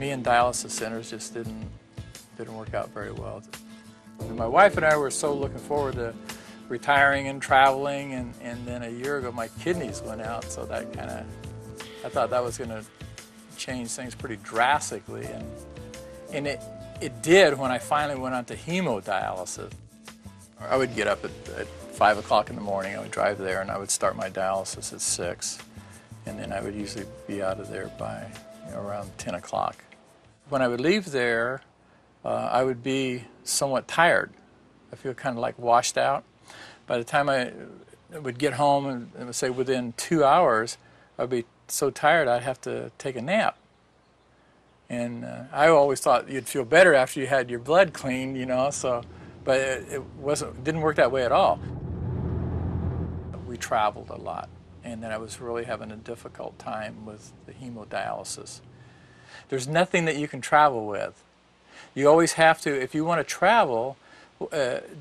me and dialysis centers just didn't work out very well. And my wife and I were so looking forward to retiring and traveling, and then a year ago my kidneys went out, so that kind of, I thought that was going to change things pretty drastically, and it did when I finally went on to hemodialysis. I would get up at 5 o'clock in the morning, I would drive there, and I would start my dialysis at 6, and then I would usually be out of there by around 10 o'clock. When I would leave there, I would be somewhat tired. I feel kind of like washed out. By the time I would get home, and say within 2 hours, I'd be so tired I'd have to take a nap. And I always thought you'd feel better after you had your blood cleaned, so, but it didn't work that way at all. We traveled a lot, and then I was really having a difficult time with the hemodialysis. There's nothing that you can travel with. You always have to, if you want to travel,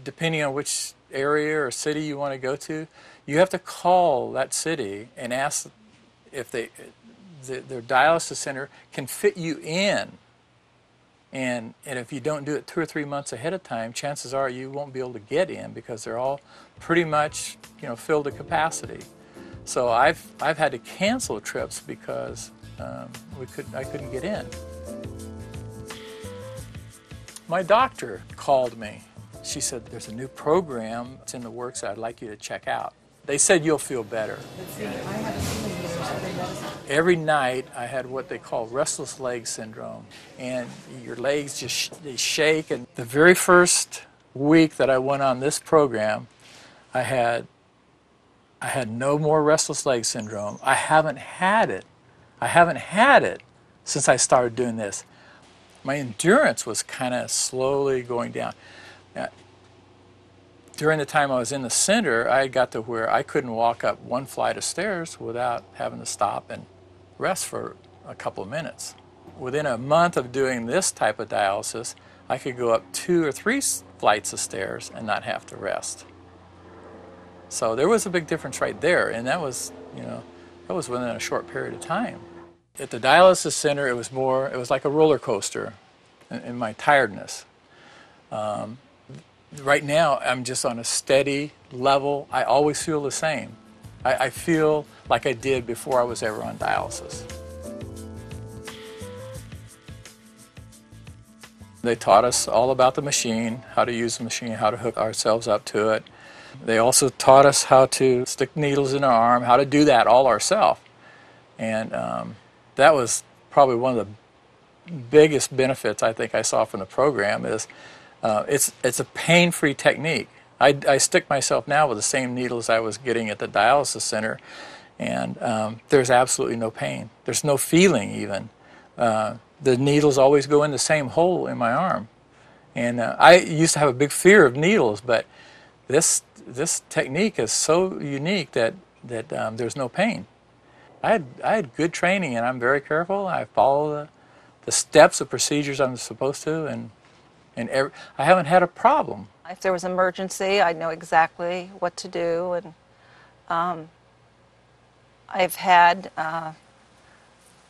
depending on which area or city you want to go to, you have to call that city and ask if their dialysis center can fit you in. And if you don't do it 2 or 3 months ahead of time, chances are you won't be able to get in because they're all pretty much filled to capacity. So I've had to cancel trips because I couldn't get in. My doctor called me. She said, there's a new program that's in the works that I'd like you to check out. They said you'll feel better. Every night I had what they call restless leg syndrome, and your legs they shake. And the very first week that I went on this program, I had no more restless leg syndrome. I haven't had it. I haven't had it since I started doing this. My endurance was kind of slowly going down. During the time I was in the center, I got to where I couldn't walk up one flight of stairs without having to stop and rest for a couple of minutes. Within a month of doing this type of dialysis, I could go up 2 or 3 flights of stairs and not have to rest. So there was a big difference right there, and that was within a short period of time. At the dialysis center, it was like a roller coaster in my tiredness. Right now, I'm just on a steady level. I always feel the same. I feel like I did before I was ever on dialysis. They taught us all about the machine, how to use the machine, how to hook ourselves up to it. They also taught us how to stick needles in our arm, how to do that all ourselves. And that was probably one of the biggest benefits I think I saw from the program is it's a pain-free technique. I stick myself now with the same needles I was getting at the dialysis center, and there's absolutely no pain. There's no feeling even. The needles always go in the same hole in my arm. And I used to have a big fear of needles, but this technique is so unique that there's no pain. I had good training, and I'm very careful. I follow the steps, the procedures I'm supposed to, and I haven't had a problem. If there was an emergency, I know exactly what to do, and I've had a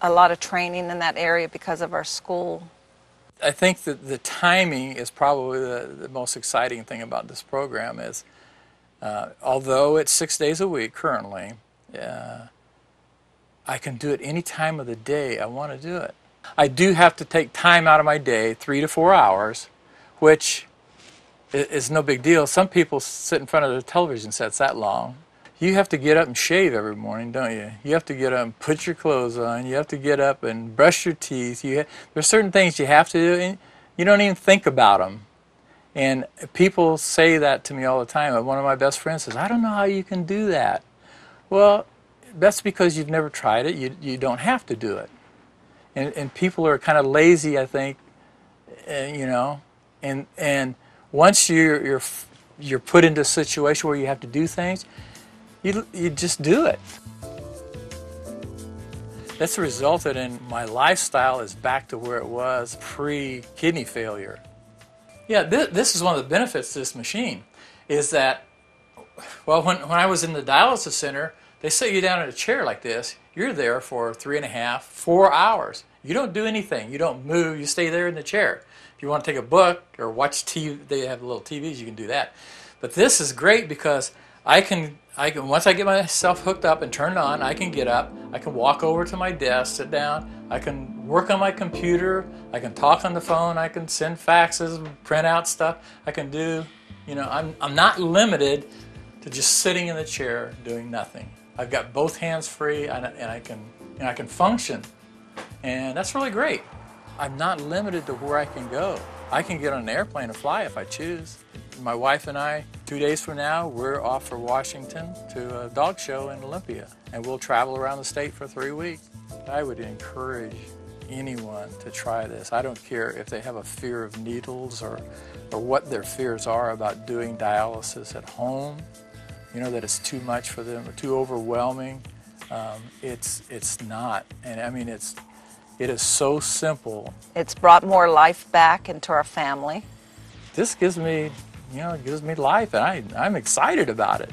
lot of training in that area because of our school. I think that the timing is probably the most exciting thing about this program is, although it's 6 days a week currently, I can do it any time of the day I want to do it. I do have to take time out of my day, 3 to 4 hours, which is no big deal. Some people sit in front of the television sets that long. You have to get up and shave every morning, don't you? You have to get up and put your clothes on. You have to get up and brush your teeth. There's certain things you have to do, and you don't even think about them. And people say that to me all the time. One of my best friends says, I don't know how you can do that. Well, that's because you've never tried it. You don't have to do it. And people are kind of lazy, I think, and once you're put into a situation where you have to do things, you just do it. That's resulted in my lifestyle is back to where it was pre-kidney failure. Yeah, this is one of the benefits to this machine, is that, well, when I was in the dialysis center, they sit you down in a chair like this. You're there for 3.5, 4 hours. You don't do anything. You don't move. You stay there in the chair. If you want to take a book or watch TV, they have little TVs, you can do that. But this is great because I can once I get myself hooked up and turned on, I can get up, I can walk over to my desk, sit down, I can work on my computer, I can talk on the phone, I can send faxes, print out stuff. I can do, I'm not limited to just sitting in the chair doing nothing. I've got both hands free and I can function. And that's really great. I'm not limited to where I can go. I can get on an airplane and fly if I choose. My wife and I, 2 days from now, we're off for Washington to a dog show in Olympia, and we'll travel around the state for 3 weeks. I would encourage anyone to try this. I don't care if they have a fear of needles or what their fears are about doing dialysis at home, that it's too much for them or too overwhelming. It's not, and I mean it is so simple. It's brought more life back into our family. This gives me life, and I'm excited about it.